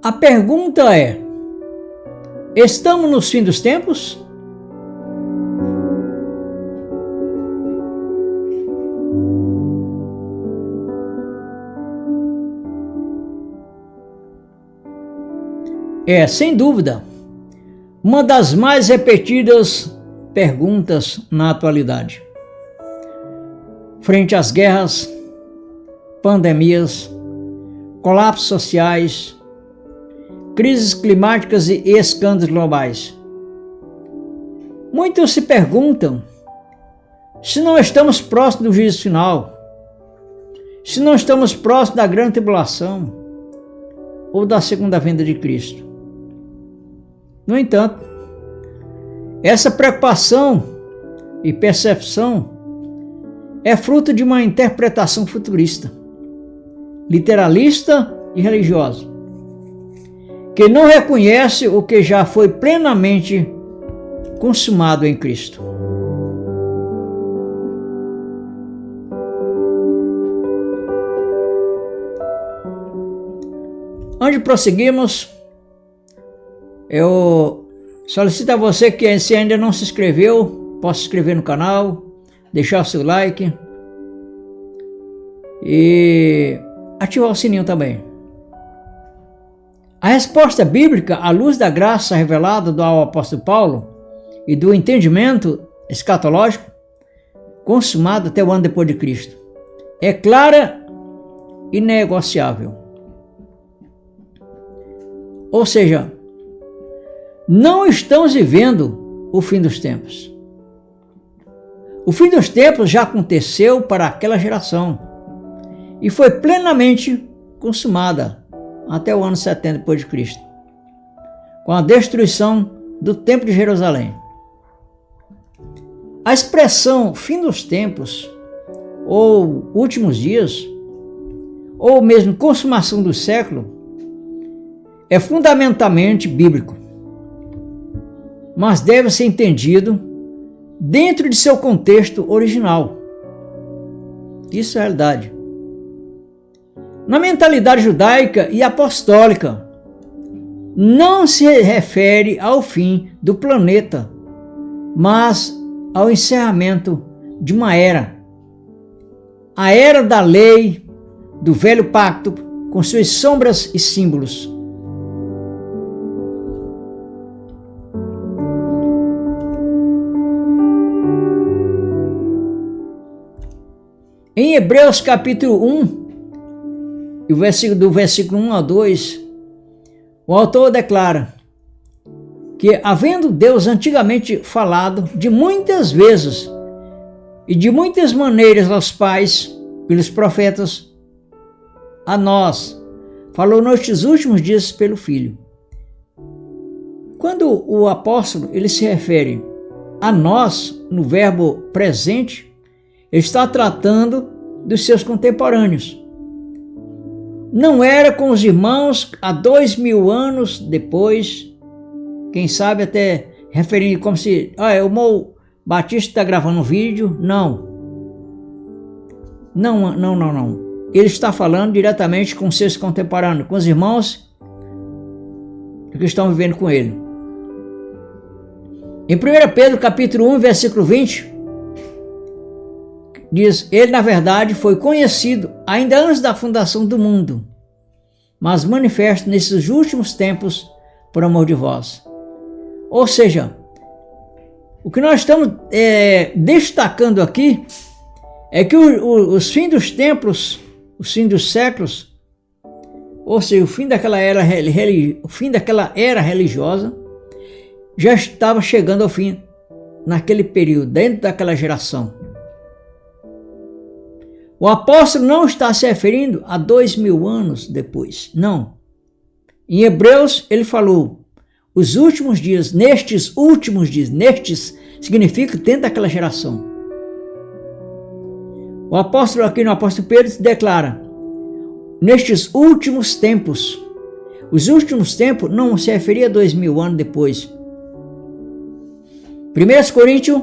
A pergunta é: estamos nos fins dos tempos? É, sem dúvida, uma das mais repetidas perguntas na atualidade. Frente às guerras, pandemias, colapsos sociais, crises climáticas e escândalos globais. Muitos se perguntam se não estamos próximos do juízo final, se não estamos próximos da grande tribulação ou da segunda vinda de Cristo. No entanto, essa preocupação e percepção é fruto de uma interpretação futurista, literalista e religiosa, que não reconhece o que já foi plenamente consumado em Cristo. Antes de prosseguirmos, eu solicito a você que, se ainda não se inscreveu, possa se inscrever no canal, deixar o seu like e ativar o sininho também. A resposta bíblica, à luz da graça revelada ao apóstolo Paulo e do entendimento escatológico consumado até o ano depois de Cristo, é clara e inegociável. Ou seja, não estamos vivendo o fim dos tempos. O fim dos tempos já aconteceu para aquela geração e foi plenamente consumada até o ano 70 depois de Cristo, com a destruição do Templo de Jerusalém. A expressão fim dos tempos, ou últimos dias, ou mesmo consumação do século, é fundamentalmente bíblico, mas deve ser entendido dentro de seu contexto original. Isso é a realidade. Na mentalidade judaica e apostólica, não se refere ao fim do planeta, mas ao encerramento de uma era. A era da lei, do velho pacto, com suas sombras e símbolos. Em Hebreus capítulo 1, do versículo 1 a 2, o autor declara que, havendo Deus antigamente falado de muitas vezes e de muitas maneiras aos pais, pelos profetas, a nós, falou nestes últimos dias pelo Filho. Quando o apóstolo ele se refere a nós, no verbo presente, ele está tratando dos seus contemporâneos. Não era com os irmãos há 2000 anos depois, quem sabe até referindo como se, o irmão Batista está gravando um vídeo. Não. Ele está falando diretamente com seus contemporâneos, com os irmãos que estão vivendo com ele. Em 1 Pedro capítulo 1, versículo 20, diz, ele na verdade foi conhecido ainda antes da fundação do mundo, mas manifesto nesses últimos tempos por amor de vós. Ou seja, o que nós estamos destacando aqui é que os fins dos tempos, os fins dos séculos, ou seja, o fim daquela era religiosa, já estava chegando ao fim naquele período, dentro daquela geração. O apóstolo não está se referindo a 2000 anos depois, não. Em Hebreus ele falou, os últimos dias, nestes significa dentro daquela geração. O apóstolo aqui no apóstolo Pedro declara, nestes últimos tempos. Os últimos tempos não se referia a 2000 anos depois. 1 Coríntios,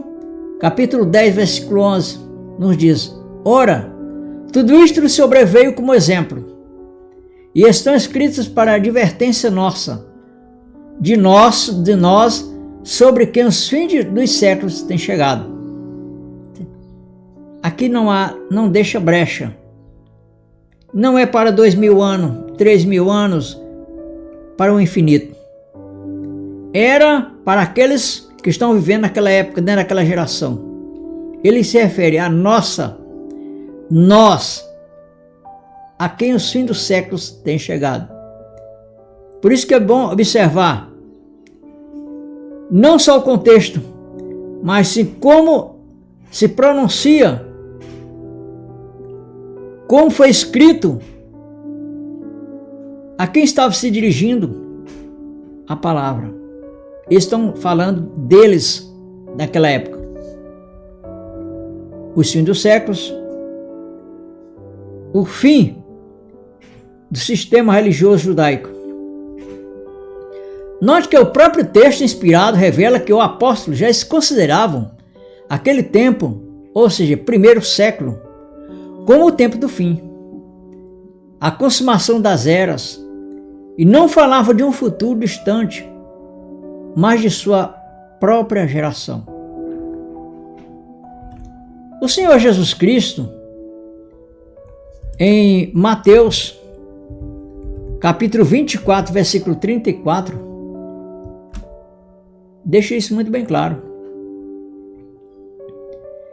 capítulo 10, versículo 11, nos diz, ora, tudo isto lhe sobreveio como exemplo, e estão escritas para advertência nossa, de nós, sobre quem os fins dos séculos têm chegado. Aqui não deixa brecha. Não é para 2000 anos, 3000 anos, para o infinito. Era para aqueles que estão vivendo naquela época, dentro daquela geração. Ele se refere a nós, a quem os fins dos séculos têm chegado. Por isso que é bom observar não só o contexto, mas sim como se pronuncia, como foi escrito, a quem estava se dirigindo a palavra. Eles estão falando deles naquela época. Os fins dos séculos, o fim do sistema religioso judaico. Note que o próprio texto inspirado revela que os apóstolos já se consideravam aquele tempo, ou seja, primeiro século, como o tempo do fim, a consumação das eras, e não falavam de um futuro distante, mas de sua própria geração. O Senhor Jesus Cristo, em Mateus, capítulo 24, versículo 34, deixa isso muito bem claro.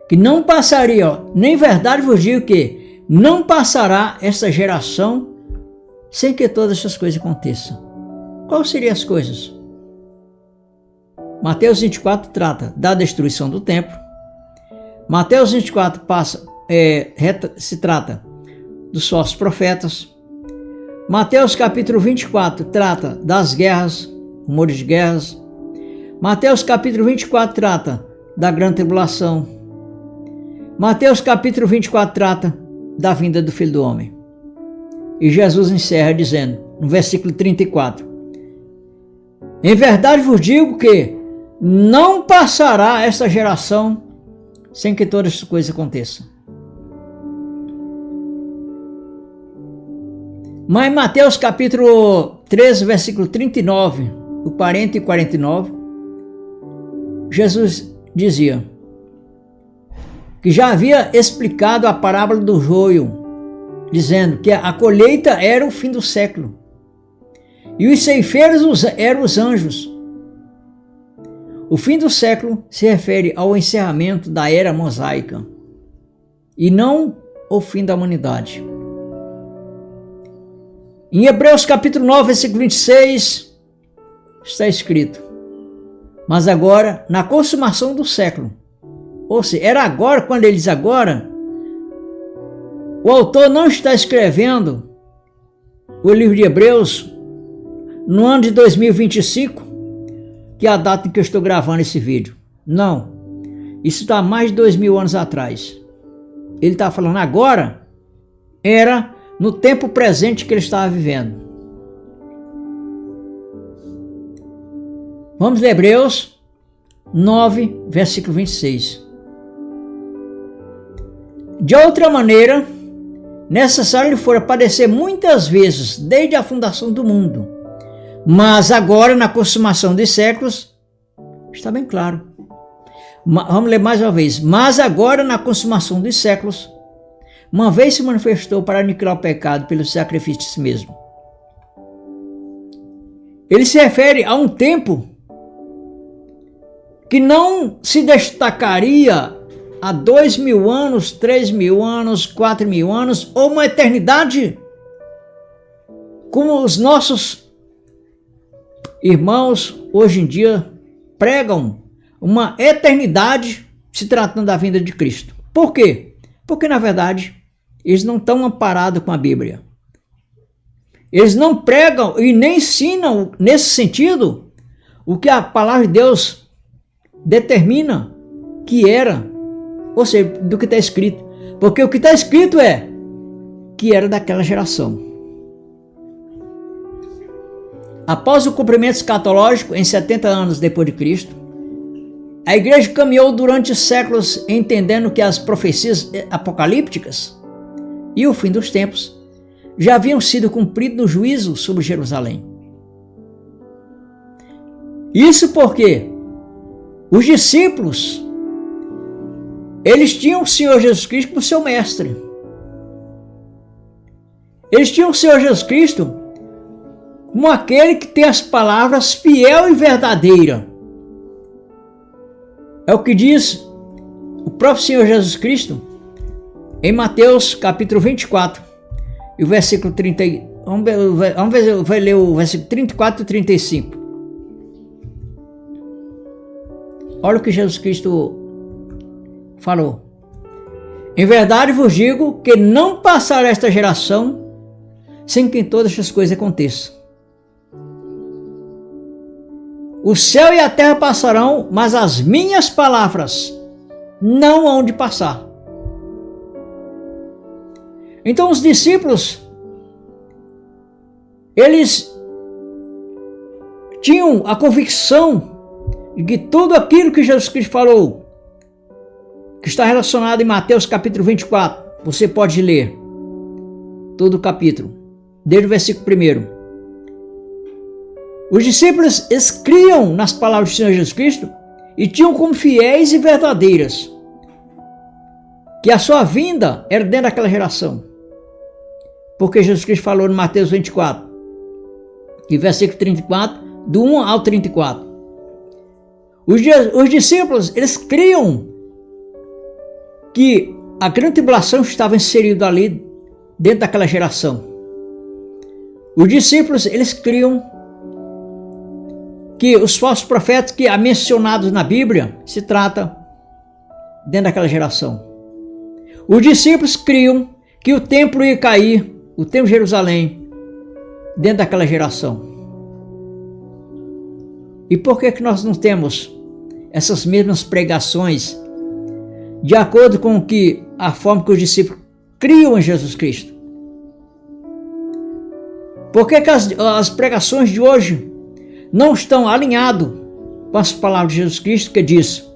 Que não passaria, nem verdade vos digo que não passará essa geração sem que todas essas coisas aconteçam. Quais seriam as coisas? Mateus 24 trata da destruição do templo. Mateus 24 se trata dos falsos profetas. Mateus capítulo 24 trata das guerras, rumores de guerras. Mateus capítulo 24 trata da grande tribulação. Mateus capítulo 24 trata da vinda do Filho do Homem. E Jesus encerra dizendo, no versículo 34, em verdade vos digo que não passará essa geração sem que todas essas coisas aconteçam. Mas em Mateus capítulo 13, versículo 39, o 40 e 49, Jesus dizia que já havia explicado a parábola do joio, dizendo que a colheita era o fim do século e os ceifeiros eram os anjos. O fim do século se refere ao encerramento da era mosaica e não ao fim da humanidade. Em Hebreus capítulo 9, versículo 26, está escrito, mas agora, na consumação do século, ou seja, era agora, quando ele diz agora, o autor não está escrevendo o livro de Hebreus no ano de 2025, que é a data em que eu estou gravando esse vídeo. Não, isso está há mais de 2000 anos atrás. Ele está falando agora, era no tempo presente que ele estava vivendo. Vamos ler Hebreus 9, versículo 26. De outra maneira, necessário lhe fora padecer muitas vezes desde a fundação do mundo, mas agora na consumação dos séculos, está bem claro. Vamos ler mais uma vez. Mas agora na consumação dos séculos, uma vez se manifestou para aniquilar o pecado pelo sacrifício de si mesmo. Ele se refere a um tempo que não se destacaria há 2000 anos, 3000 anos, 4000 anos, ou uma eternidade, como os nossos irmãos hoje em dia pregam uma eternidade se tratando da vinda de Cristo. Por quê? Porque na verdade eles não estão amparados com a Bíblia. Eles não pregam e nem ensinam nesse sentido o que a palavra de Deus determina que era, ou seja, do que está escrito. Porque o que está escrito é que era daquela geração. Após o cumprimento escatológico, em 70 anos depois de Cristo, a igreja caminhou durante séculos entendendo que as profecias apocalípticas e o fim dos tempos já haviam sido cumpridos no juízo sobre Jerusalém. Isso porque os discípulos, eles tinham o Senhor Jesus Cristo como seu mestre. Eles tinham o Senhor Jesus Cristo como aquele que tem as palavras fiel e verdadeira. É o que diz o próprio Senhor Jesus Cristo em Mateus capítulo 24 e o versículo 30. Vamos ler o versículo 34 e 35. Olha o que Jesus Cristo falou. Em verdade vos digo que não passará esta geração sem que todas estas coisas aconteçam. O céu e a terra passarão, mas as minhas palavras não hão de passar. Então os discípulos, eles tinham a convicção de que tudo aquilo que Jesus Cristo falou, que está relacionado em Mateus capítulo 24, você pode ler todo o capítulo, desde o versículo 1. Os discípulos, eles criam nas palavras do Senhor Jesus Cristo e tinham como fiéis e verdadeiras que a sua vinda era dentro daquela geração. Porque Jesus Cristo falou no Mateus 24, e versículo 34, do 1 ao 34. Os discípulos, eles criam que a grande tribulação estava inserida ali dentro daquela geração. Os discípulos, eles criam que os falsos profetas que há mencionados na Bíblia se trata dentro daquela geração. Os discípulos criam que o templo ia cair, o templo de Jerusalém, dentro daquela geração. E por que nós não temos essas mesmas pregações de acordo com a forma que os discípulos criam em Jesus Cristo? Por que as pregações de hoje não estão alinhadas com as palavras de Jesus Cristo, que diz: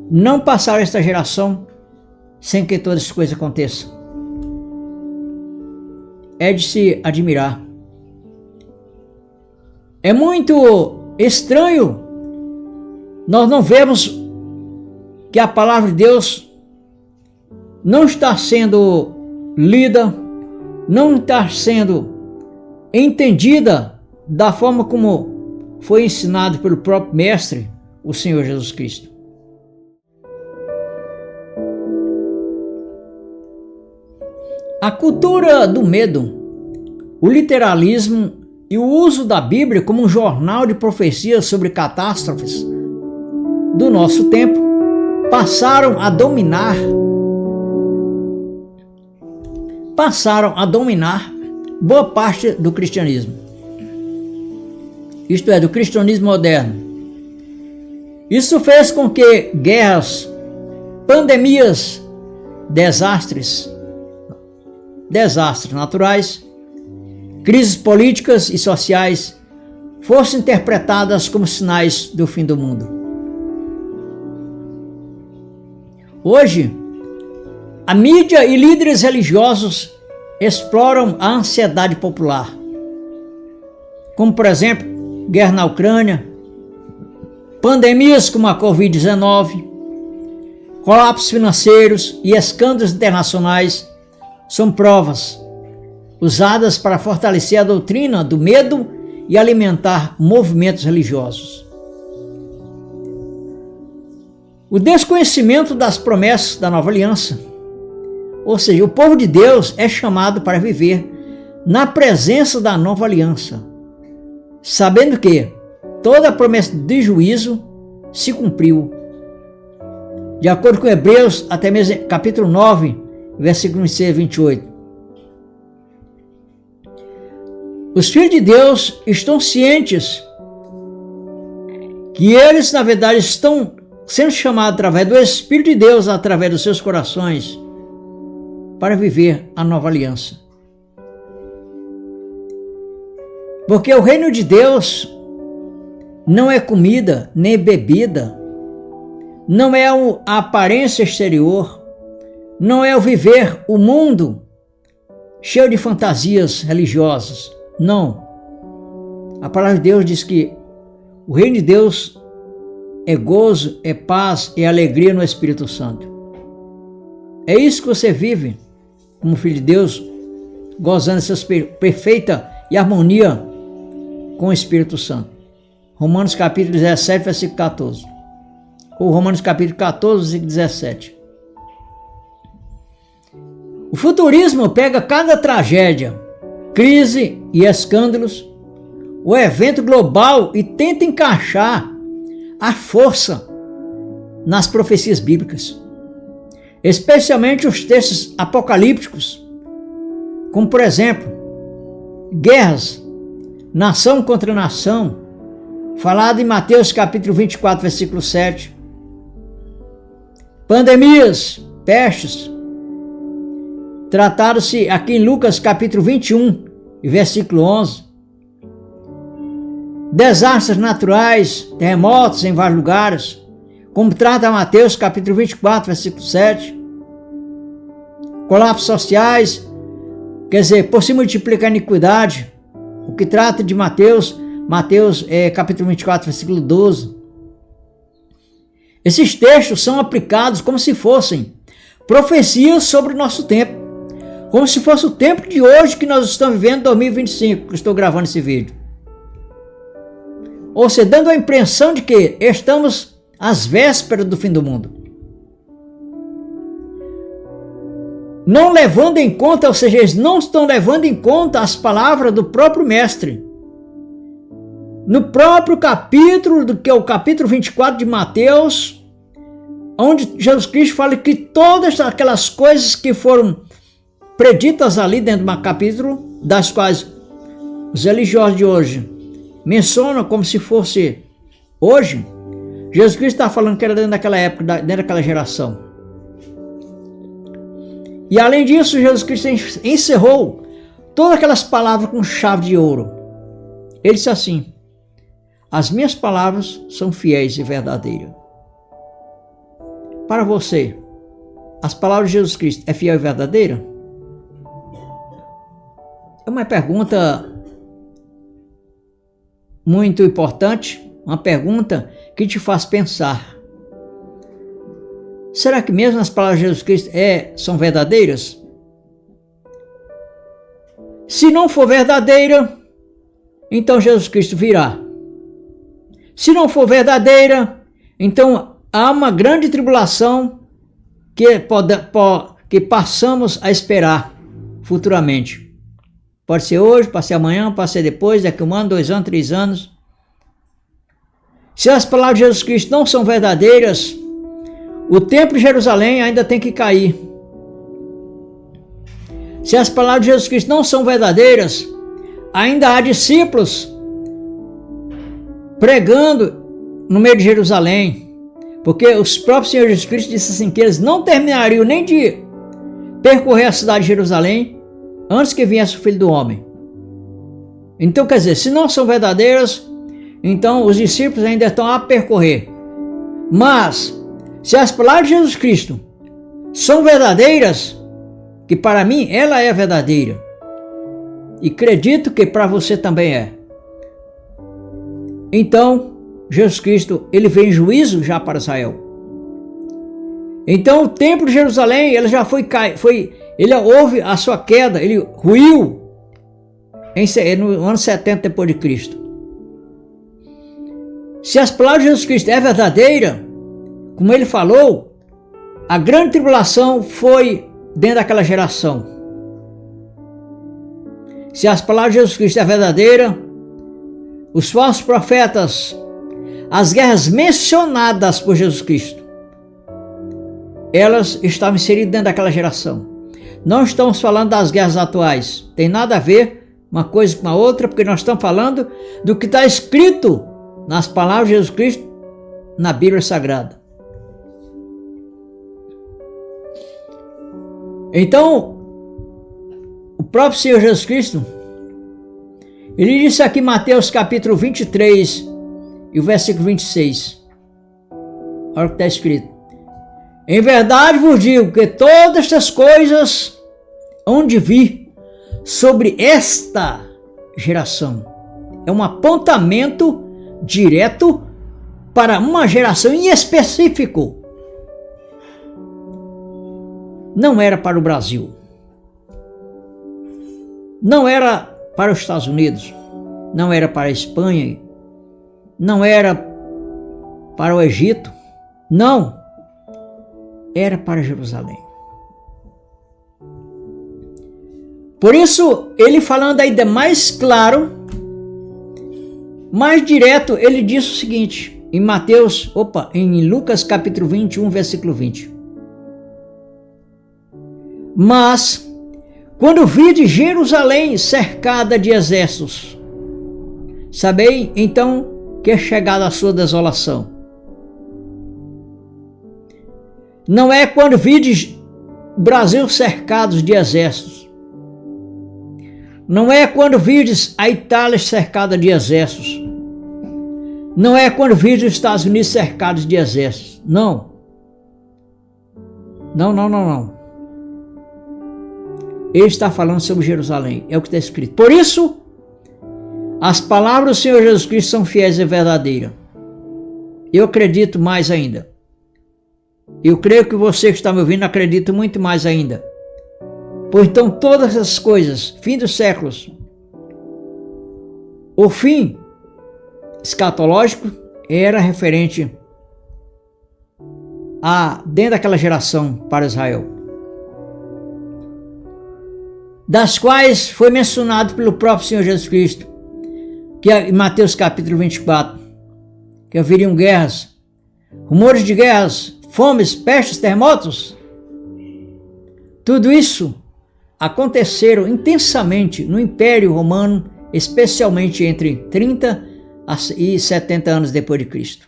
não passará esta geração sem que todas as coisas aconteçam? É de se admirar. É muito estranho nós não vemos que a palavra de Deus não está sendo lida, não está sendo entendida da forma como foi ensinado pelo próprio Mestre, o Senhor Jesus Cristo. A cultura do medo, o literalismo e o uso da Bíblia como um jornal de profecias sobre catástrofes do nosso tempo passaram a dominar boa parte do cristianismo. Isto é, do cristianismo moderno. Isso fez com que guerras, pandemias, desastres naturais, crises políticas e sociais fossem interpretadas como sinais do fim do mundo. Hoje, a mídia e líderes religiosos exploram a ansiedade popular, como por exemplo, guerra na Ucrânia, pandemias como a Covid-19, colapsos financeiros e escândalos internacionais são provas usadas para fortalecer a doutrina do medo e alimentar movimentos religiosos. O desconhecimento das promessas da nova aliança, ou seja, o povo de Deus é chamado para viver na presença da nova aliança, sabendo que toda a promessa de juízo se cumpriu. De acordo com Hebreus, até mesmo capítulo 9, versículo 26 a 28. Os filhos de Deus estão cientes que eles, na verdade, estão sendo chamados através do Espírito de Deus, através dos seus corações, para viver a nova aliança. Porque o reino de Deus não é comida nem bebida, não é a aparência exterior, não é o viver o mundo cheio de fantasias religiosas. Não. A palavra de Deus diz que o reino de Deus é gozo, é paz, é alegria no Espírito Santo. É isso que você vive como filho de Deus, gozando dessa perfeita e harmonia com o Espírito Santo. Romanos capítulo 17, versículo 14. Ou Romanos capítulo 14, versículo 17. O futurismo pega cada tragédia, crise e escândalos, o evento global e tenta encaixar a força nas profecias bíblicas, especialmente os textos apocalípticos, como por exemplo, guerras, nação contra nação, falado em Mateus capítulo 24, versículo 7, pandemias, pestes, tratado-se aqui em Lucas capítulo 21, versículo 11, desastres naturais, terremotos em vários lugares, como trata Mateus capítulo 24, versículo 7, colapsos sociais, quer dizer, por se multiplicar a iniquidade, o que trata de Mateus capítulo 24, versículo 12. Esses textos são aplicados como se fossem profecias sobre o nosso tempo, como se fosse o tempo de hoje que nós estamos vivendo, 2025, que estou gravando esse vídeo. Ou seja, dando a impressão de que estamos às vésperas do fim do mundo. Não levando em conta, ou seja, eles não estão levando em conta as palavras do próprio mestre. No próprio capítulo, que é o capítulo 24 de Mateus, onde Jesus Cristo fala que todas aquelas coisas que foram preditas ali dentro do capítulo, das quais os religiosos de hoje mencionam como se fosse hoje, Jesus Cristo está falando que era dentro daquela época, dentro daquela geração. E além disso, Jesus Cristo encerrou todas aquelas palavras com chave de ouro. Ele disse assim: as minhas palavras são fiéis e verdadeiras. Para você, as palavras de Jesus Cristo é fiel e verdadeira? É uma pergunta muito importante, uma pergunta que te faz pensar. Será que mesmo as palavras de Jesus Cristo são verdadeiras? Se não for verdadeira, então Jesus Cristo virá. Se não for verdadeira, então há uma grande tribulação que passamos a esperar futuramente. Pode ser hoje, pode ser amanhã, pode ser depois, daqui a 1 ano, 2 anos, 3 anos. Se as palavras de Jesus Cristo não são verdadeiras, o templo de Jerusalém ainda tem que cair. Se as palavras de Jesus Cristo não são verdadeiras, ainda há discípulos pregando no meio de Jerusalém, porque os próprios Senhor Jesus Cristo disse assim que eles não terminariam nem de percorrer a cidade de Jerusalém antes que viesse o Filho do Homem. Então, quer dizer, se não são verdadeiras, então os discípulos ainda estão a percorrer. Mas, se as palavras de Jesus Cristo são verdadeiras, que para mim ela é verdadeira, e acredito que para você também é, então Jesus Cristo, ele vem em juízo já para Israel. Então o templo de Jerusalém, ele já ele houve a sua queda, ele ruiu no ano 70 depois de Cristo. Se as palavras de Jesus Cristo é verdadeira, como ele falou, a grande tribulação foi dentro daquela geração. Se as palavras de Jesus Cristo é verdadeira, os falsos profetas, as guerras mencionadas por Jesus Cristo, elas estavam inseridas dentro daquela geração. Não estamos falando das guerras atuais. Tem nada a ver uma coisa com a outra, porque nós estamos falando do que está escrito nas palavras de Jesus Cristo na Bíblia Sagrada. Então, o próprio Senhor Jesus Cristo, ele disse aqui em Mateus capítulo 23 e o versículo 26. Olha o que está escrito: em verdade vos digo que todas estas coisas hão de vir sobre esta geração. É um apontamento direto para uma geração em específico. Não era para o Brasil. Não era para os Estados Unidos. Não era para a Espanha. Não era para o Egito. Não. Era para Jerusalém. Por isso, ele falando ainda mais claro, mais direto, ele diz o seguinte, em Lucas capítulo 21, versículo 20. Mas, quando vide Jerusalém cercada de exércitos, sabei então que é chegada a sua desolação. Não é quando vide Brasil cercados de exércitos. Não é quando vides a Itália cercada de exércitos. Não é quando vides os Estados Unidos cercados de exércitos. Não. Não. Ele está falando sobre Jerusalém. É o que está escrito. Por isso, as palavras do Senhor Jesus Cristo são fiéis e verdadeiras. Eu acredito mais ainda. Eu creio que você que está me ouvindo acredita muito mais ainda. Pois então todas essas coisas, fim dos séculos, o fim escatológico era referente a dentro daquela geração para Israel, das quais foi mencionado pelo próprio Senhor Jesus Cristo, que é em Mateus capítulo 24, que haveriam guerras, rumores de guerras, fomes, pestes, terremotos. Tudo isso aconteceram intensamente no Império Romano, especialmente entre 30 e 70 anos depois de Cristo.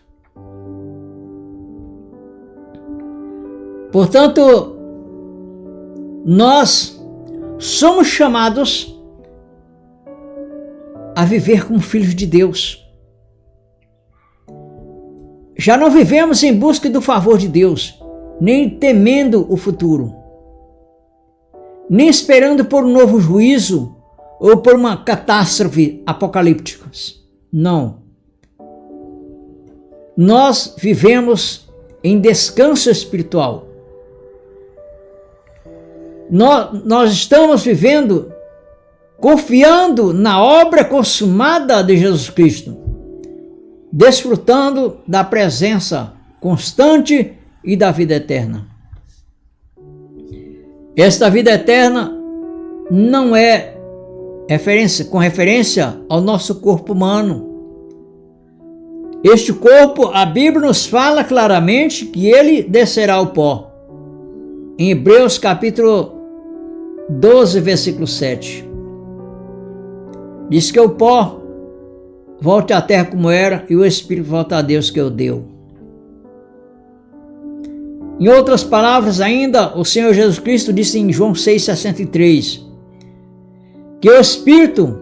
Portanto, nós somos chamados a viver como filhos de Deus. Já não vivemos em busca do favor de Deus, nem temendo o futuro, nem esperando por um novo juízo ou por uma catástrofe apocalíptica. Não. Nós vivemos em descanso espiritual. Nós estamos vivendo confiando na obra consumada de Jesus Cristo, desfrutando da presença constante e da vida eterna. Esta vida eterna não é com referência ao nosso corpo humano. Este corpo, a Bíblia nos fala claramente que ele descerá ao pó. Em Hebreus capítulo 12, versículo 7. Diz que o pó volte à terra como era e o Espírito volta a Deus que o deu. Em outras palavras ainda, o Senhor Jesus Cristo disse em João 6,63 que o Espírito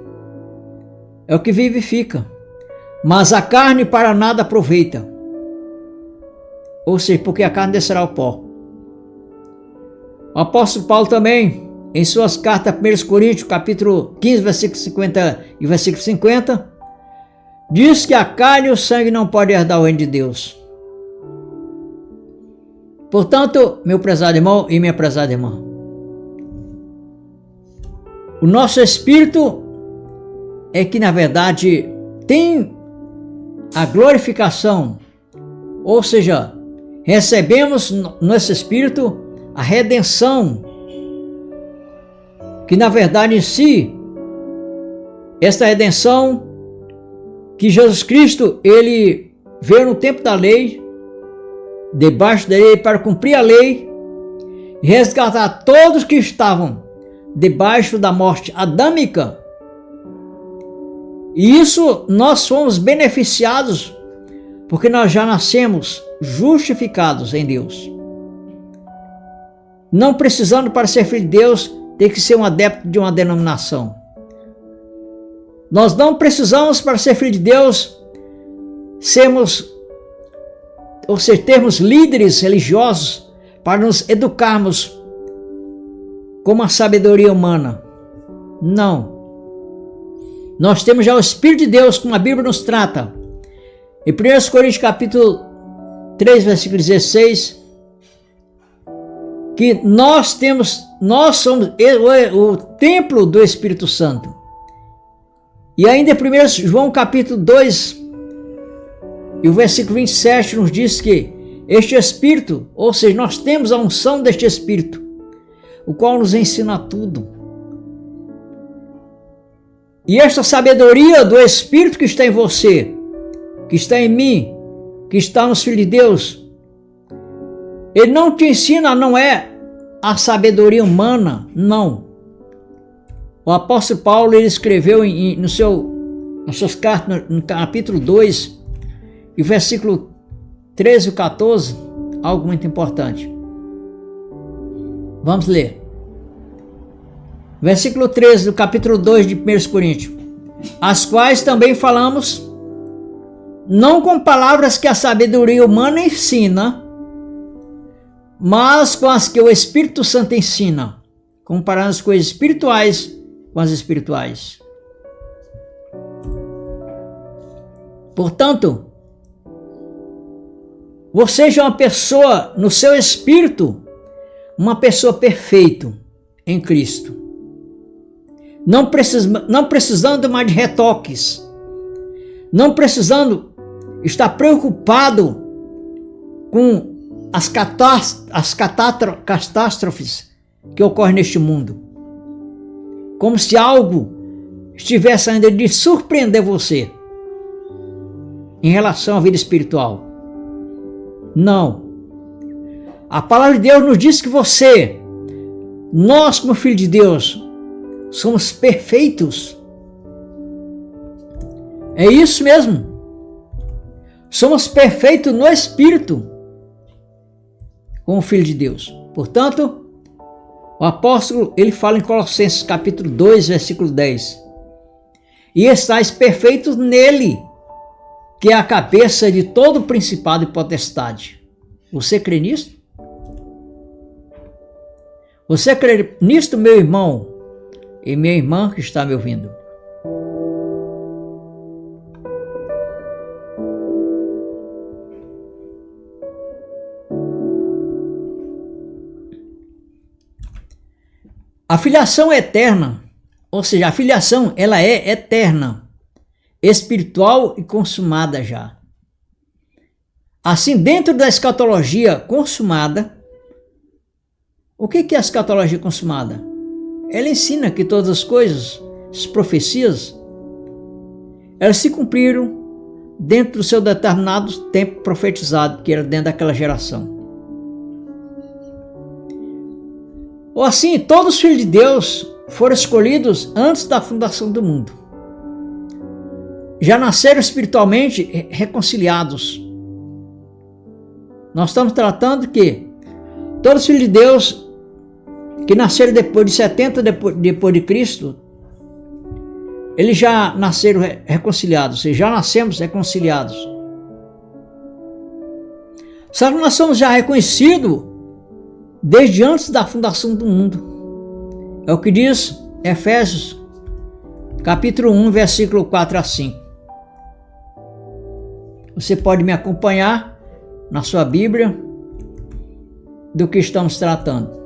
é o que vivifica, mas a carne para nada aproveita. Ou seja, porque a carne descerá ao pó. O apóstolo Paulo também, em suas cartas a 1 Coríntios, capítulo 15, versículo 50 e versículo 50, diz que a carne e o sangue não podem herdar o reino de Deus. Portanto, meu prezado irmão e minha prezada irmã, o nosso espírito é que, na verdade, tem a glorificação, ou seja, recebemos no nosso espírito a redenção, que na verdade em si, esta redenção que Jesus Cristo, ele veio no tempo da lei, debaixo da lei, para cumprir a lei e resgatar todos que estavam debaixo da morte adâmica. E isso nós fomos beneficiados porque nós já nascemos justificados em Deus. Não precisando, para ser filho de Deus, ter que ser um adepto de uma denominação. Nós não precisamos, para ser filho de Deus, termos líderes religiosos para nos educarmos com a sabedoria humana. Não. Nós temos já o Espírito de Deus, como a Bíblia nos trata. Em 1 Coríntios capítulo 3, versículo 16, que nós somos o templo do Espírito Santo. E ainda em 1 João capítulo 2, e o versículo 27 nos diz que este Espírito, ou seja, nós temos a unção deste Espírito, o qual nos ensina tudo. E esta sabedoria do Espírito que está em você, que está em mim, que está nos filhos de Deus, ele não te ensina, não é a sabedoria humana, não. O apóstolo Paulo, ele escreveu nas suas cartas, no capítulo 2, e versículo 13 e 14, algo muito importante. Vamos ler. Versículo 13 do capítulo 2 de 1 Coríntios. As quais também falamos, não com palavras que a sabedoria humana ensina, mas com as que o Espírito Santo ensina, comparando as coisas espirituais com as espirituais. Portanto, você já é uma pessoa, no seu espírito, uma pessoa perfeita em Cristo. Não precisando mais de retoques. Não precisando estar preocupado com as catástrofes que ocorrem neste mundo. Como se algo estivesse ainda de surpreender você em relação à vida espiritual. Não. A palavra de Deus nos diz que nós como filho de Deus, somos perfeitos. É isso mesmo. Somos perfeitos no Espírito, como filho de Deus. Portanto, o apóstolo, ele fala em Colossenses capítulo 2, versículo 10. E estáis perfeitos nele, que é a cabeça de todo principado e potestade. Você crê nisso? Você crê nisto, meu irmão e minha irmã que está me ouvindo? A filiação é eterna, ou seja, a filiação ela é eterna, espiritual e consumada já. Assim, dentro da escatologia consumada, o que é a escatologia consumada? Ela ensina que todas as coisas, as profecias, elas se cumpriram dentro do seu determinado tempo profetizado, que era dentro daquela geração. Ou assim, todos os filhos de Deus foram escolhidos antes da fundação do mundo. Já nasceram espiritualmente reconciliados. Nós estamos tratando que todos os filhos de Deus que nasceram depois de 70 depois de Cristo, eles já nasceram reconciliados, ou seja, já nascemos reconciliados. Só que nós somos já reconhecidos desde antes da fundação do mundo. É o que diz Efésios, capítulo 1, versículo 4 a 5. Você pode me acompanhar na sua Bíblia do que estamos tratando.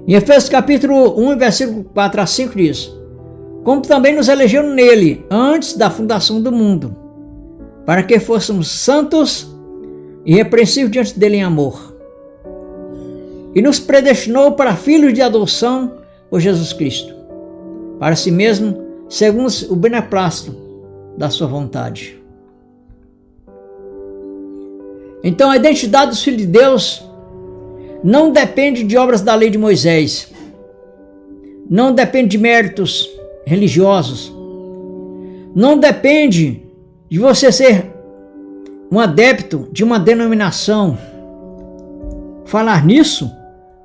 Em Efésios capítulo 1, versículo 4 a 5 diz: como também nos elegeu nele antes da fundação do mundo, para que fôssemos santos e irrepreensíveis diante dele em amor. E nos predestinou para filhos de adoção por Jesus Cristo, para si mesmo, segundo o beneplácito da sua vontade. Então a identidade dos filhos de Deus não depende de obras da lei de Moisés, não depende de méritos religiosos, não depende de você ser um adepto de uma denominação. Falar nisso,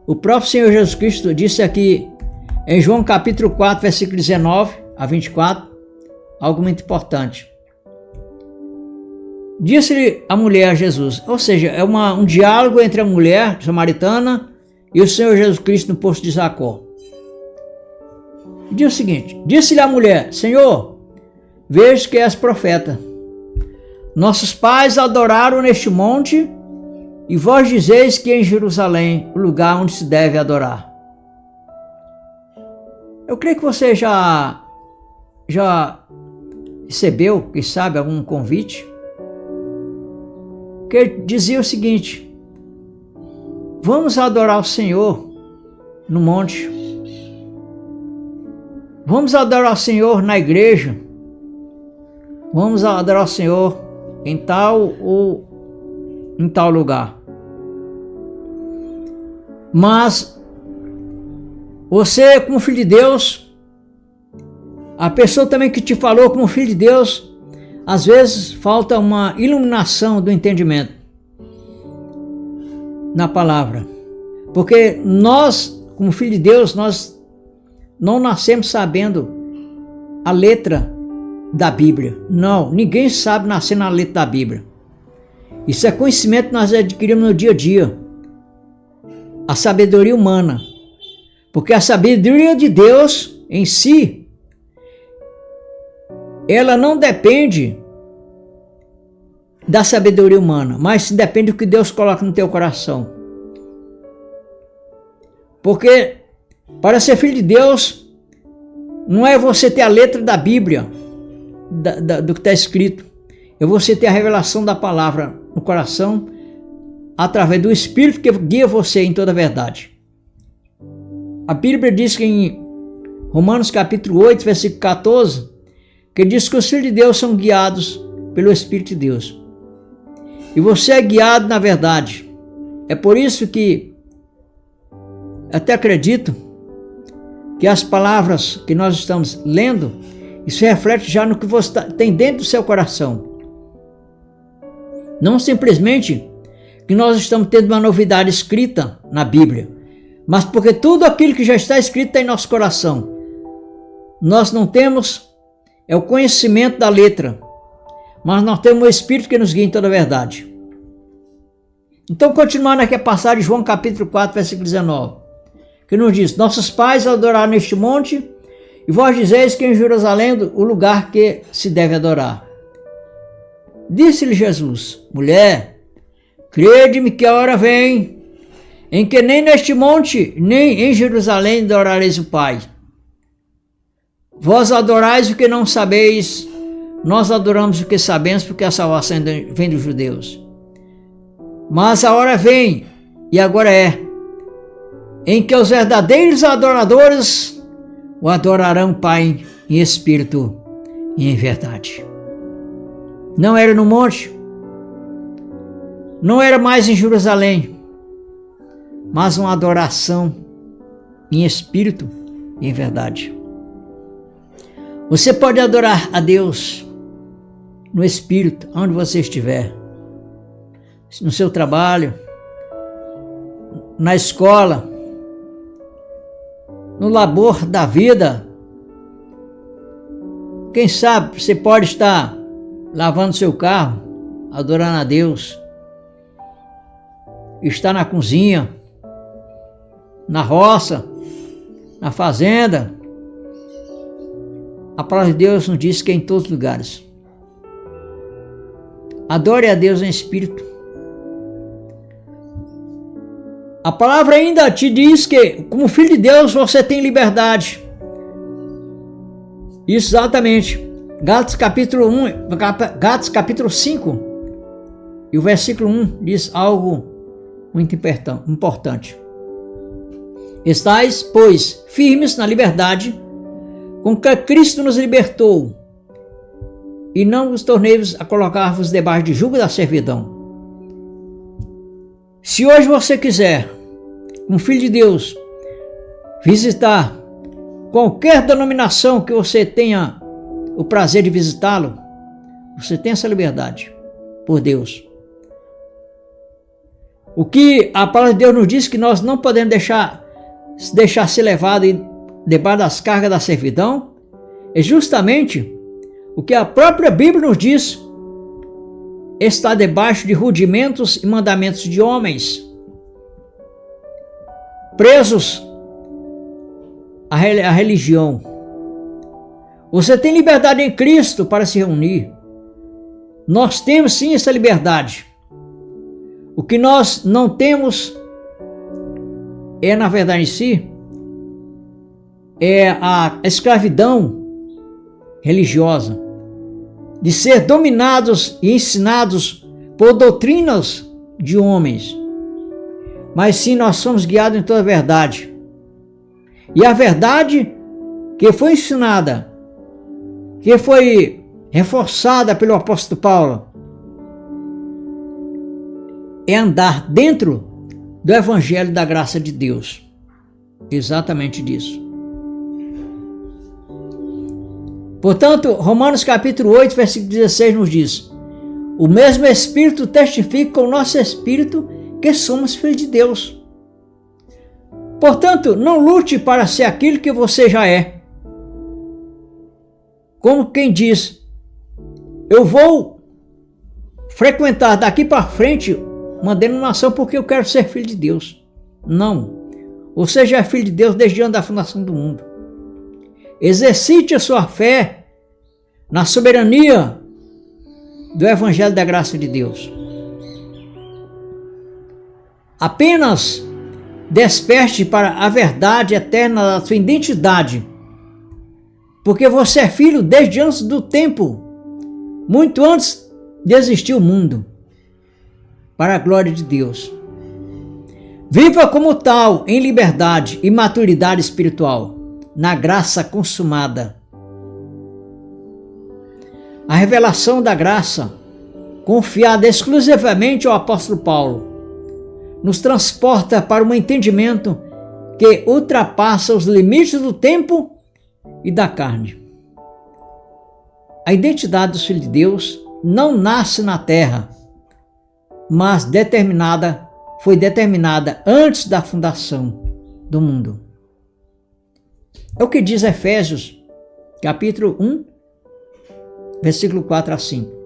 o próprio Senhor Jesus Cristo disse aqui em João capítulo 4, versículo 19 a 24, algo muito importante. Disse-lhe a mulher a Jesus, ou seja, é um diálogo entre a mulher samaritana e o Senhor Jesus Cristo no poço de Jacó. diz o seguinte: disse-lhe a mulher: Senhor, vejo que és profeta. Nossos pais adoraram neste monte, e vós dizeis que em Jerusalém, o lugar onde se deve adorar. Eu creio que você já recebeu, quem sabe, algum convite, que dizia o seguinte: vamos adorar o Senhor no monte, vamos adorar o Senhor na igreja, vamos adorar o Senhor em tal ou em tal lugar. Mas você, como filho de Deus, a pessoa também que te falou como filho de Deus, às vezes falta uma iluminação do entendimento na palavra. Porque nós, como filho de Deus, nós não nascemos sabendo a letra da Bíblia. Não, ninguém sabe nascer na letra da Bíblia. Isso é conhecimento que nós adquirimos no dia a dia. A sabedoria humana. Porque a sabedoria de Deus em si, ela não depende da sabedoria humana, mas depende do que Deus coloca no teu coração. Porque para ser filho de Deus, não é você ter a letra da Bíblia, do que está escrito, é você ter a revelação da palavra no coração, através do Espírito que guia você em toda a verdade. A Bíblia diz que em Romanos capítulo 8, versículo 14, que diz que os filhos de Deus são guiados pelo Espírito de Deus. E você é guiado na verdade. É por isso que até acredito que as palavras que nós estamos lendo, isso reflete já no que você tem dentro do seu coração. Não simplesmente que nós estamos tendo uma novidade escrita na Bíblia, mas porque tudo aquilo que já está escrito está em nosso coração. Nós não temos o conhecimento da letra, mas nós temos o Espírito que nos guia em toda a verdade. Então, continuando aqui a passagem de João capítulo 4, versículo 19, que nos diz: nossos pais adoraram neste monte, e vós dizeis que em Jerusalém o lugar que se deve adorar. Disse-lhe Jesus: mulher, crede-me que a hora vem, em que nem neste monte, nem em Jerusalém adorareis o Pai. Vós adorais o que não sabeis, nós adoramos o que sabemos, porque a salvação vem dos judeus. Mas a hora vem, e agora é, em que os verdadeiros adoradores o adorarão, Pai, em espírito e em verdade. Não era no monte, não era mais em Jerusalém, mas uma adoração em espírito e em verdade. Você pode adorar a Deus no espírito, onde você estiver, no seu trabalho, na escola, no labor da vida. Quem sabe você pode estar lavando seu carro, adorando a Deus, está na cozinha, na roça, na fazenda. A palavra de Deus nos diz que é em todos os lugares. Adore a Deus em espírito. A palavra ainda te diz que, como filho de Deus, você tem liberdade. Isso exatamente. Gálatas capítulo 5 e o versículo 1 diz algo muito importante. Estais, pois, firmes na liberdade com que Cristo nos libertou, e não vos torneis a colocar-vos debaixo de jugo da servidão. Se hoje você quiser, como filho de Deus, visitar qualquer denominação que você tenha o prazer de visitá-lo, você tem essa liberdade por Deus. O que a palavra de Deus nos diz que nós não podemos deixar ser levado debaixo das cargas da servidão, é justamente o que a própria Bíblia nos diz: está debaixo de rudimentos e mandamentos de homens, presos à religião, Você tem liberdade em Cristo para se reunir. Nós temos sim essa liberdade. O que nós não temos é, na verdade em si, é a escravidão religiosa, de ser dominados e ensinados por doutrinas de homens. Mas sim, nós somos guiados em toda a verdade. E a verdade que foi ensinada, que foi reforçada pelo apóstolo Paulo, é andar dentro do evangelho da graça de Deus. Exatamente disso. Portanto, Romanos capítulo 8, versículo 16 nos diz: o mesmo Espírito testifica com o nosso Espírito que somos filhos de Deus. Portanto, não lute para ser aquilo que você já é. Como quem diz, eu vou frequentar daqui para frente uma denominação porque eu quero ser filho de Deus. Não. Você já é filho de Deus desde antes da fundação do mundo. Exercite a sua fé na soberania do Evangelho da graça de Deus. Apenas desperte para a verdade eterna da sua identidade, porque você é filho desde antes do tempo, muito antes de existir o mundo, para a glória de Deus. Viva como tal, em liberdade e maturidade espiritual, na graça consumada. A revelação da graça, confiada exclusivamente ao apóstolo Paulo, nos transporta para um entendimento que ultrapassa os limites do tempo e da carne. A identidade dos filhos de Deus não nasce na terra, mas foi determinada antes da fundação do mundo. É o que diz Efésios, capítulo 1, versículo 4 a 5.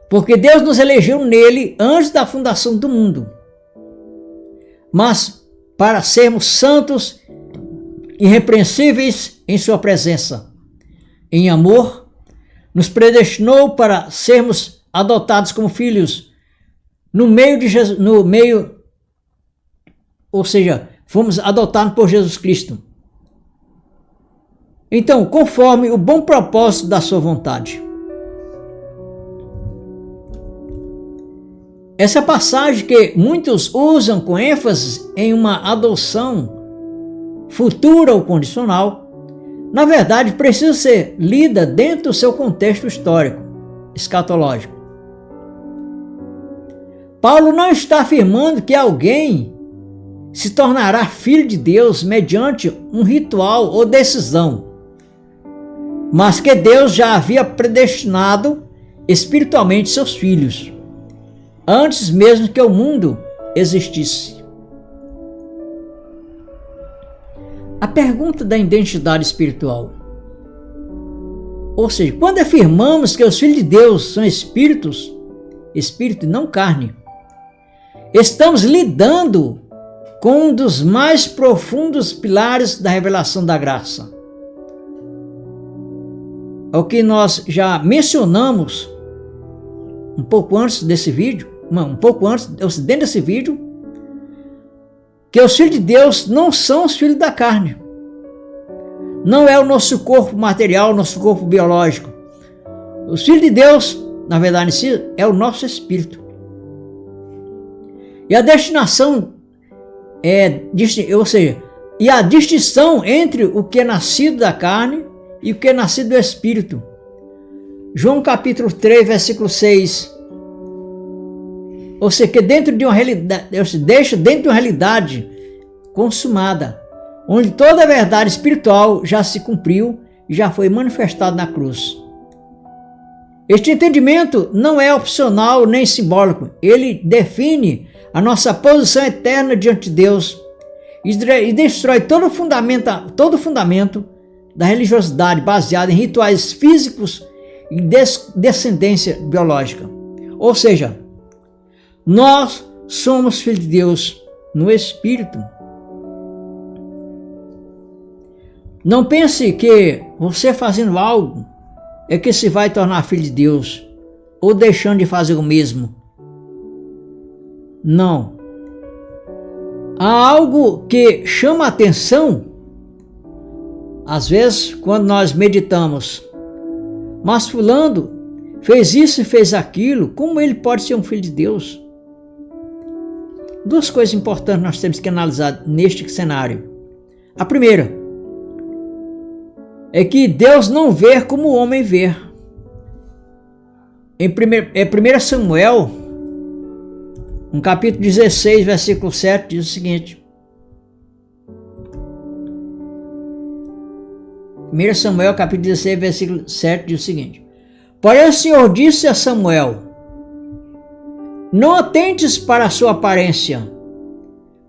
Porque Deus nos elegeu nele antes da fundação do mundo, mas para sermos santos e irrepreensíveis em sua presença. Em amor, nos predestinou para sermos adotados como filhos ou seja, fomos adotados por Jesus Cristo. Então, conforme o bom propósito da sua vontade. Essa passagem que muitos usam com ênfase em uma adoção futura ou condicional, na verdade precisa ser lida dentro do seu contexto histórico, escatológico. Paulo não está afirmando que alguém se tornará filho de Deus mediante um ritual ou decisão, mas que Deus já havia predestinado espiritualmente seus filhos, antes mesmo que o mundo existisse. A pergunta da identidade espiritual. Ou seja, quando afirmamos que os filhos de Deus são espíritos, espírito e não carne, estamos lidando com um dos mais profundos pilares da revelação da graça. É o que nós já mencionamos um pouco antes desse vídeo, dentro desse vídeo, que os filhos de Deus não são os filhos da carne. Não é o nosso corpo material, o nosso corpo biológico. Os filhos de Deus, na verdade, é o nosso espírito. E a destinação e a distinção entre o que é nascido da carne e o que é nascido do espírito. João capítulo 3, versículo 6. Ou seja, que dentro de uma realidade, Deus se deixa dentro de uma realidade consumada, onde toda a verdade espiritual já se cumpriu e já foi manifestada na cruz. Este entendimento não é opcional nem simbólico, ele define a nossa posição eterna diante de Deus e destrói todo o fundamento da religiosidade baseada em rituais físicos e descendência biológica. Ou seja, nós somos filhos de Deus no Espírito. Não pense que você fazendo algo é que se vai tornar filho de Deus, ou deixando de fazer o mesmo. Não. Há algo que chama a atenção, às vezes, quando nós meditamos. Mas fulano fez isso e fez aquilo, como ele pode ser um filho de Deus? Duas coisas importantes nós temos que analisar neste cenário. A primeira é que Deus não vê como o homem vê. Em 1 Samuel, no capítulo 16, versículo 7, diz o seguinte. 1 Samuel, capítulo 16, versículo 7, diz o seguinte. Porém o Senhor disse a Samuel, não atentes para a sua aparência,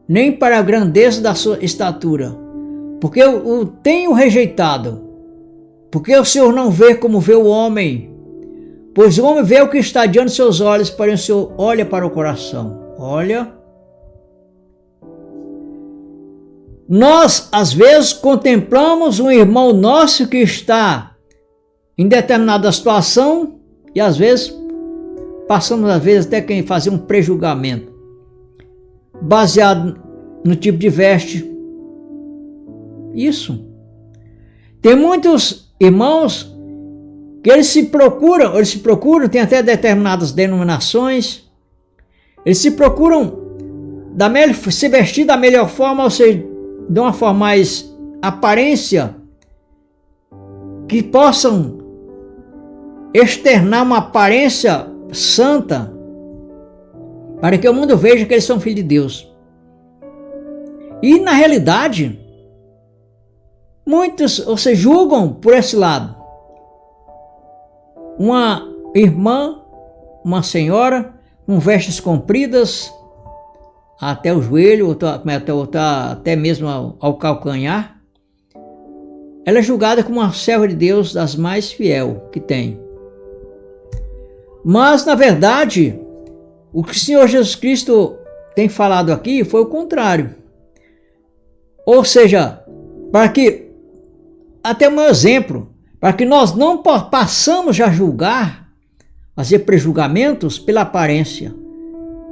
nem para a grandeza da sua estatura, porque eu o tenho rejeitado. Porque o Senhor não vê como vê o homem, pois o homem vê o que está diante de seus olhos, porém o Senhor olha para o coração. Olha. Nós, às vezes, contemplamos um irmão nosso que está em determinada situação e, às vezes, passamos, até quem fazer um prejulgamento baseado no tipo de veste. Isso. Tem muitos irmãos que eles se procuram, tem até determinadas denominações, eles se procuram se vestir da melhor forma, ou seja, de uma forma mais aparência, que possam externar uma aparência santa, para que o mundo veja que eles são filhos de Deus. E na realidade, muitos, julgam por esse lado. Uma irmã, uma senhora, com vestes compridas até o joelho, até mesmo ao calcanhar, ela é julgada como uma serva de Deus das mais fiel que tem. Mas, na verdade, o que o Senhor Jesus Cristo tem falado aqui foi o contrário. Ou seja, para que, até um exemplo, para que nós não passamos a julgar, fazer prejulgamentos pela aparência,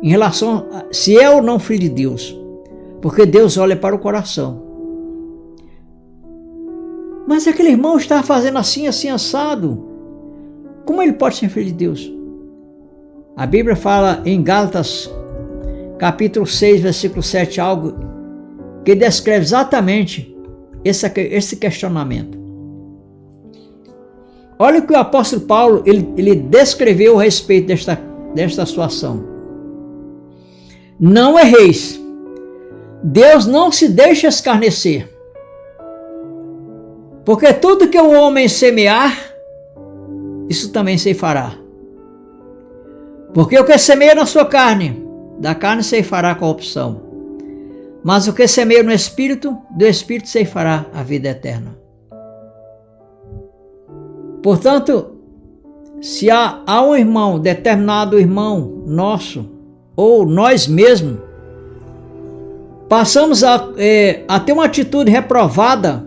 em relação a se é ou não filho de Deus, porque Deus olha para o coração. Mas aquele irmão está fazendo assim, assado. Como ele pode ser filho de Deus? A Bíblia fala em Gálatas, capítulo 6, versículo 7, algo que descreve exatamente esse questionamento. Olha o que o apóstolo Paulo ele descreveu a respeito desta situação. Não erreis. Deus não se deixa escarnecer. Porque tudo que o homem semear, isso também ceifará. Porque o que semeia na sua carne, da carne ceifará a corrupção. Mas o que semeia no Espírito, do Espírito ceifará a vida eterna. Portanto, se há um irmão, determinado irmão nosso, ou nós mesmos, passamos a ter uma atitude reprovada,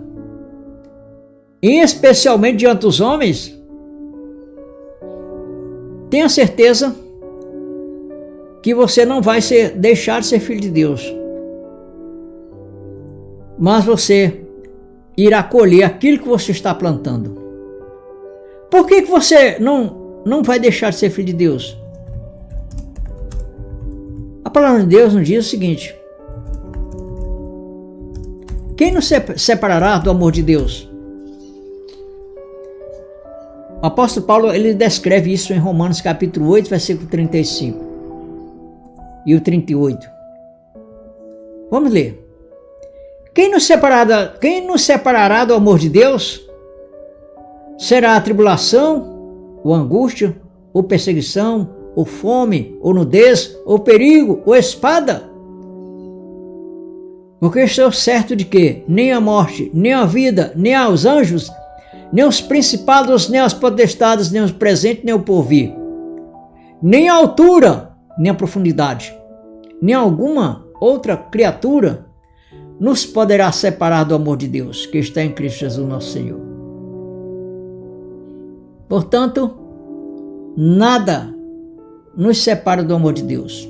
e especialmente diante dos homens, tenha certeza que você não vai deixar de ser filho de Deus, mas você irá colher aquilo que você está plantando. Por que você não vai deixar de ser filho de Deus? A palavra de Deus nos diz o seguinte: quem nos separará do amor de Deus? O apóstolo Paulo ele descreve isso em Romanos capítulo 8, versículo 35 e o 38. Vamos ler. Quem nos separará do amor de Deus? Será a tribulação, ou angústia, ou perseguição, ou fome, ou nudez, ou perigo, ou espada? Porque estou certo de que nem a morte, nem a vida, nem aos anjos, nem os principados, nem as potestades, nem o presente, nem o porvir, nem a altura, nem a profundidade, nem alguma outra criatura nos poderá separar do amor de Deus que está em Cristo Jesus nosso Senhor? Portanto, nada nos separa do amor de Deus.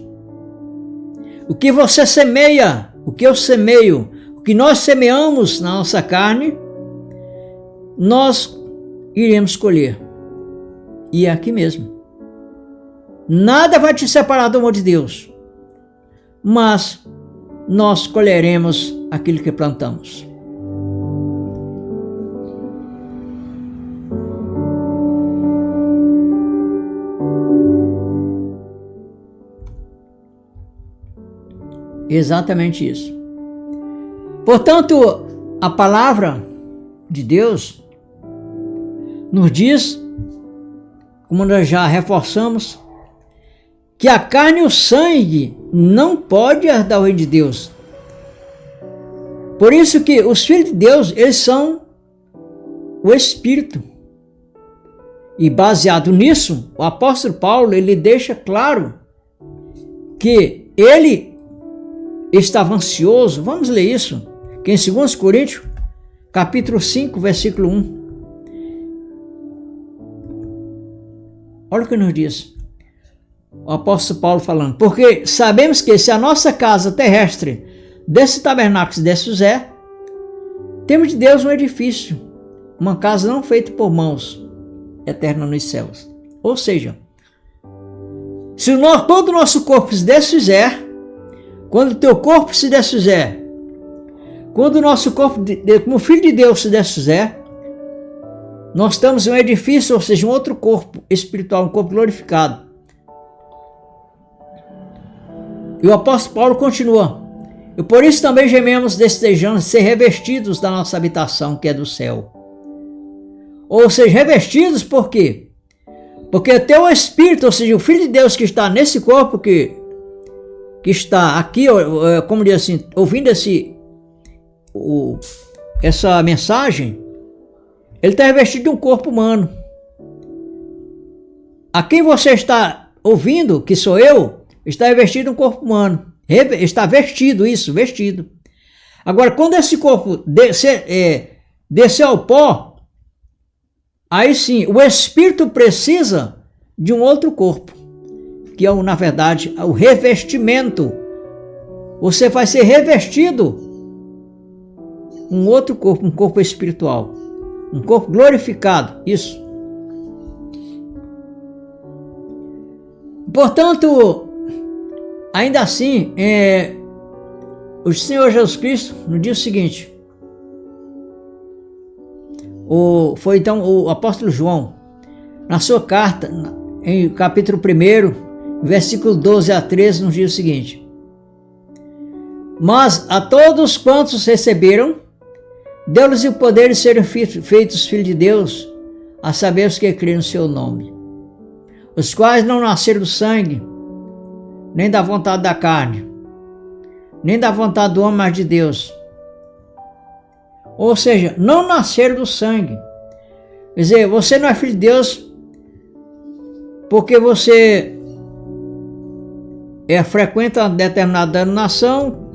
O que você semeia, o que eu semeio, o que nós semeamos na nossa carne, nós iremos colher. E é aqui mesmo. Nada vai te separar do amor de Deus, mas nós colheremos aquilo que plantamos. Exatamente isso. Portanto, a palavra de Deus nos diz, como nós já reforçamos, que a carne e o sangue não pode herdar o reino de Deus. Por isso que os filhos de Deus, eles são o Espírito. E baseado nisso, o apóstolo Paulo, ele deixa claro que ele estava ansioso. Vamos ler isso, que em 2 Coríntios, capítulo 5, versículo 1. Olha o que nos diz o apóstolo Paulo falando: porque sabemos que se a nossa casa terrestre desse tabernáculo se desfizer, temos de Deus um edifício, uma casa não feita por mãos, eterna nos céus. Ou seja, se todo o nosso corpo se desfizer, quando o teu corpo se desfizer, quando o nosso corpo, como filho de Deus, se desfizer, nós estamos em um edifício, ou seja, um outro corpo espiritual, um corpo glorificado. E o apóstolo Paulo continua: e por isso também gememos, desejando ser revestidos da nossa habitação, que é do céu. Ou seja, revestidos por quê? Porque o teu espírito, ou seja, o Filho de Deus que está nesse corpo, que está aqui, como diz assim, ouvindo essa mensagem, ele está revestido de um corpo humano. A quem você está ouvindo, que sou eu, está revestido de um corpo humano. Está vestido, isso, vestido. Agora, quando esse corpo descer ao pó, aí sim, o espírito precisa de um outro corpo, que é, na verdade, o revestimento. Você vai ser revestido um outro corpo, um corpo espiritual, um corpo glorificado, isso. Portanto, ainda assim, o Senhor Jesus Cristo nos diz o seguinte: foi então o apóstolo João, na sua carta, em capítulo 1, versículo 12 a 13, nos diz o seguinte: mas a todos quantos receberam, deu-lhes o poder de serem feitos filhos de Deus, a saber os que creem no seu nome, os quais não nasceram do sangue, nem da vontade da carne, nem da vontade do homem, mas de Deus. Ou seja, não nasceram do sangue. Quer dizer, você não é filho de Deus porque você frequenta uma determinada denominação,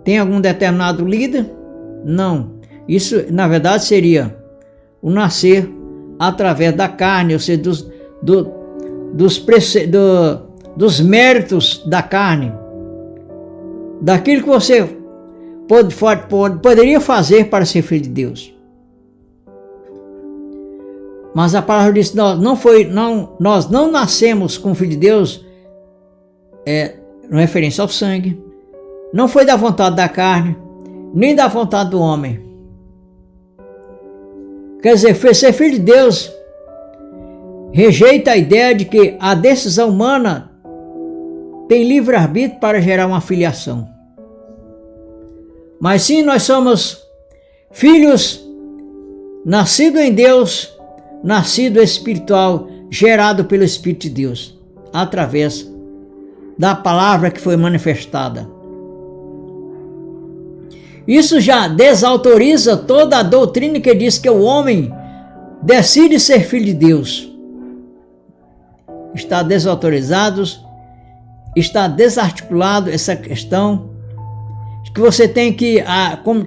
tem algum determinado líder. Não. Isso, na verdade, seria o nascer através da carne, ou seja, dos méritos da carne, daquilo que você poderia fazer para ser filho de Deus. Mas a palavra diz: nós não nascemos como filho de Deus, referência ao sangue, não foi da vontade da carne, nem da vontade do homem. Quer dizer, ser filho de Deus rejeita a ideia de que a decisão humana tem livre-arbítrio para gerar uma filiação. Mas sim, nós somos filhos nascidos em Deus, nascido espiritual, gerado pelo Espírito de Deus, através da palavra que foi manifestada. Isso já desautoriza toda a doutrina que diz que o homem decide ser filho de Deus. Está desautorizado, está desarticulado essa questão, que você tem que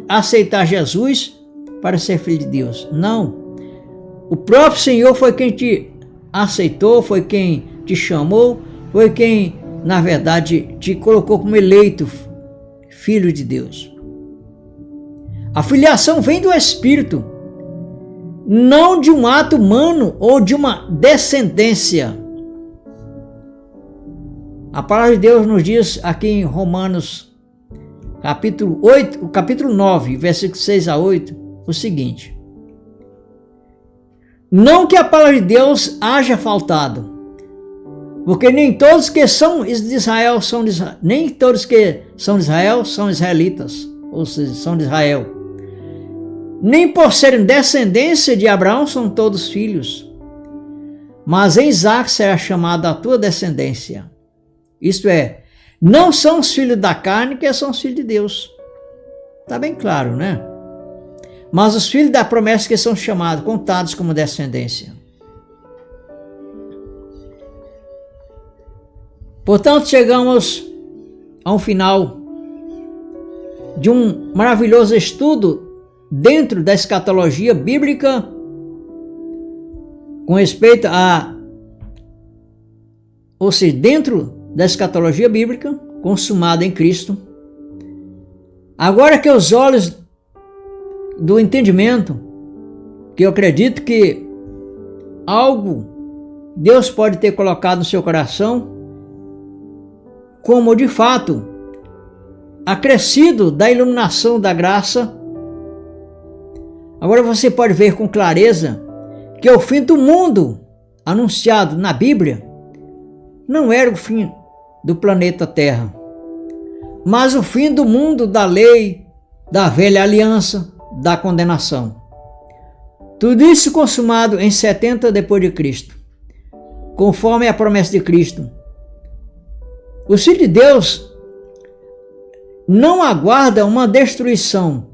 aceitar Jesus para ser filho de Deus. Não. O próprio Senhor foi quem te aceitou, foi quem te chamou, foi quem, na verdade, te colocou como eleito filho de Deus. A filiação vem do Espírito, não de um ato humano ou de uma descendência. A palavra de Deus nos diz aqui em Romanos, capítulo 9, versículos 6 a 8, o seguinte: não que a palavra de Deus haja faltado, porque nem todos que são de Israel nem todos que são de Israel são israelitas, ou seja, são de Israel. Nem por serem descendência de Abraão são todos filhos, mas em Isaque será chamada a tua descendência. Isto é, não são os filhos da carne que são os filhos de Deus. Está bem claro, né? Mas os filhos da promessa que são chamados, contados como descendência. Portanto, chegamos ao final de um maravilhoso estudo dentro da escatologia bíblica com respeito ou seja, dentro da escatologia bíblica consumada em Cristo. Agora que os olhos do entendimento, que eu acredito que algo Deus pode ter colocado no seu coração, como de fato acrescido da iluminação da graça, agora você pode ver com clareza que o fim do mundo anunciado na Bíblia não era o fim do planeta Terra, mas o fim do mundo da lei, da velha aliança, da condenação. Tudo isso consumado em 70 depois de Cristo, conforme a promessa de Cristo. Os filhos de Deus não aguardam uma destruição,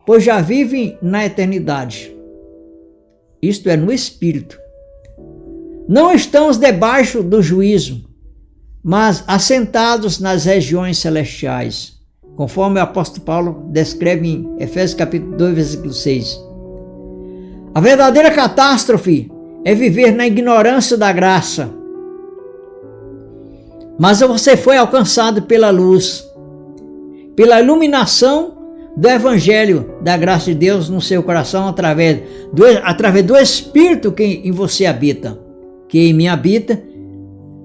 pois já vivem na eternidade. Isto é, no Espírito. Não estamos debaixo do juízo, mas assentados nas regiões celestiais, conforme o apóstolo Paulo descreve em Efésios capítulo 2, versículo 6. A verdadeira catástrofe é viver na ignorância da graça. Mas você foi alcançado pela luz, pela iluminação do Evangelho da graça de Deus no seu coração através do Espírito que em você habita, que em mim habita,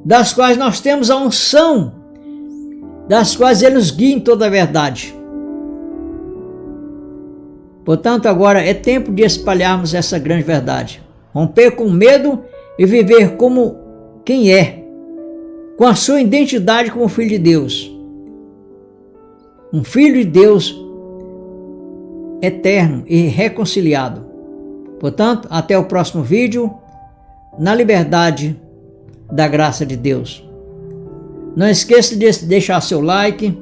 das quais nós temos a unção, das quais Ele nos guia em toda a verdade. Portanto, agora é tempo de espalharmos essa grande verdade, romper com medo e viver como quem é, com a sua identidade como filho de Deus. Um filho de Deus eterno e reconciliado. Portanto, até o próximo vídeo, na liberdade da graça de Deus. Não esqueça de deixar seu like,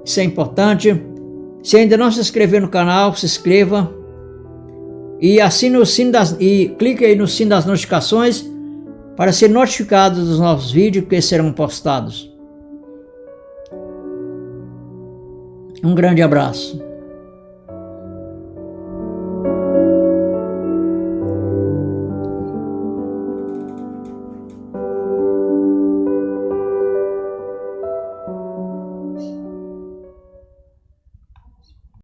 isso é importante. Se ainda não se inscreveu no canal, se inscreva e assine o sino e clique aí no sino das notificações para ser notificado dos novos vídeos que serão postados. Um grande abraço.